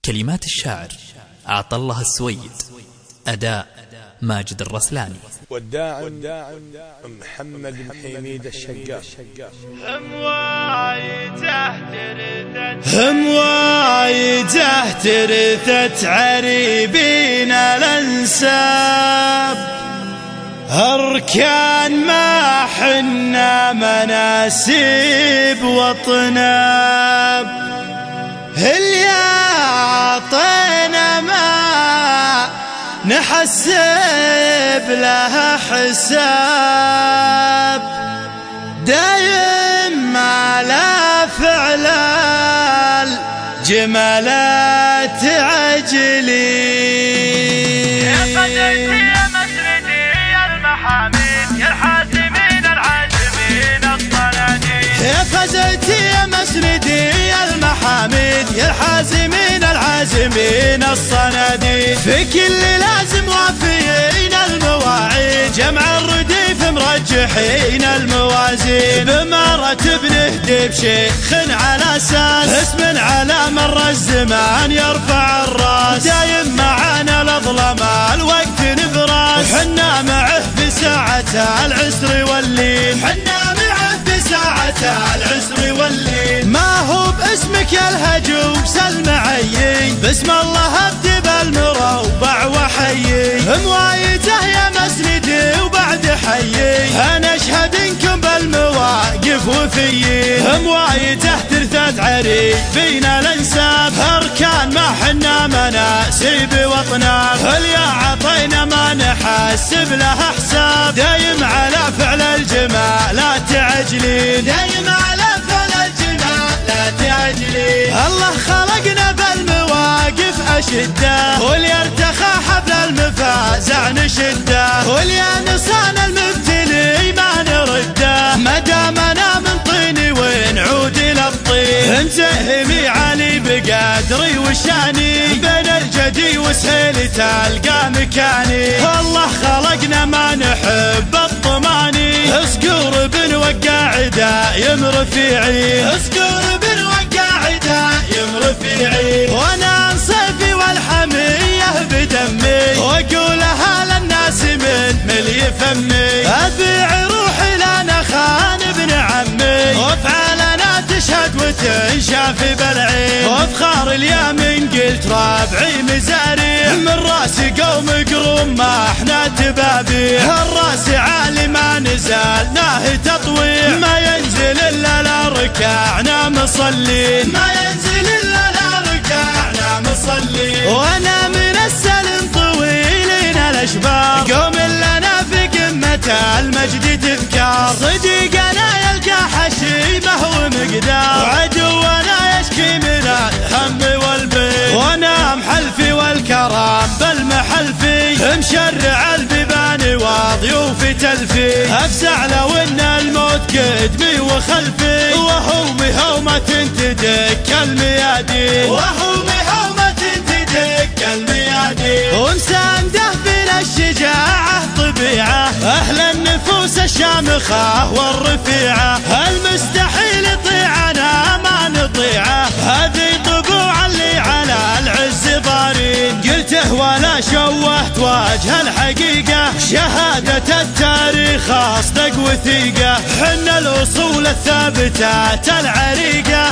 كلمات الشاعر عطا الله السويد، أداء ماجد الرسلاني. والداعم محمد بن حميد الشقاق. هم وايده ترثت عريبين الانساب، أركان ما حنا مناسيب وطناب. اللي عطينا ما نحسب لها حساب، دايم على فعل الجمالات عجلي. يا قدرتي يا مسردي يا المحاميد يا الحازمين العازمين الصناديد. يا قدرتي يا مسردي يا المحاميد يا الحازمين العازمين الصناديد. في كل لازم وافيين المواعيد، جمع الرديف مرجحين الموازين. بمرتب نهدي بشيخ على اساس اسم على مر الزمان يرفع الراس. دايم معانا الظلماء الوقت نبراس، وحنا معه في ساعة العسر والليل. حنا معه في ساعة العسر والليل. ما هو باسمك يا الهجوم سلم عيي، باسم الله ابدي بالمروبع وحيي. موايده يا مسندي وبعد حيي، انا اشهد انكم بالمواقف وفيي. موايده ترثت عريبين الانساب، اركان ما حنا مناسيب وطناب. اليا عطينا ما نحسب لها حساب، دايم على فعل الجمالات عجلين. دايم على فعل الجمالات عجلين. الله خلقنا بالمواقف أشده، واللي ارتخى حبل المفازع نشده. واللي نصان المبتلي ما نرده، ما دامنا من طيني ونعود الى الطين. مزهمي علي بقدري وشاني، بين الجدي وسهيلي تلقى مكاني. الله خلقنا ما نحب الطماني، اصقر بنوقع دايم رفيعي. اصقر بنوقع دايم رفيعي. وانا صيفي والحمية بدمي، واقولها للناس من ملي فمي. ابيع روحي لنا خان ابن عمي، وافعالنا تشهد وتنشاف بالعين. وافخار اليمين قلت رابعي مزاري، من راسي قوم قروم ما احنا تبابي. الراس عالي ما نزلناه تطويع، ما ينزل الا لركعنا مصلين. ما ينزل الا لركعنا مصلين. وانا من السلم طويلين الاشبار، قوم لنا في قمة المجد تذكار. صديقنا يلقى حشيمه ومقدار، وعدونا يشكي من الهم والبيت. وانا محلفي والكرام بالمحلفي، مشرع البيبان وضيوفي تلفي. افزع لو ان الموت قدمي وخلفي، وهومي هومة تدك الميادين. وهومي هومة تدك الميادين. ومسانده بلا الشجاعة طبيعة، أهل النفوس الشامخة والرفيعة. المستحيل يطيعنا ما نطيعه، هذه طبوع اللي على العز ضارين. قلته ولا شوهت وجه الحقيقة، شهادة التاريخ أصدق وثيقة. حنا الأصول الثابتات العريقة،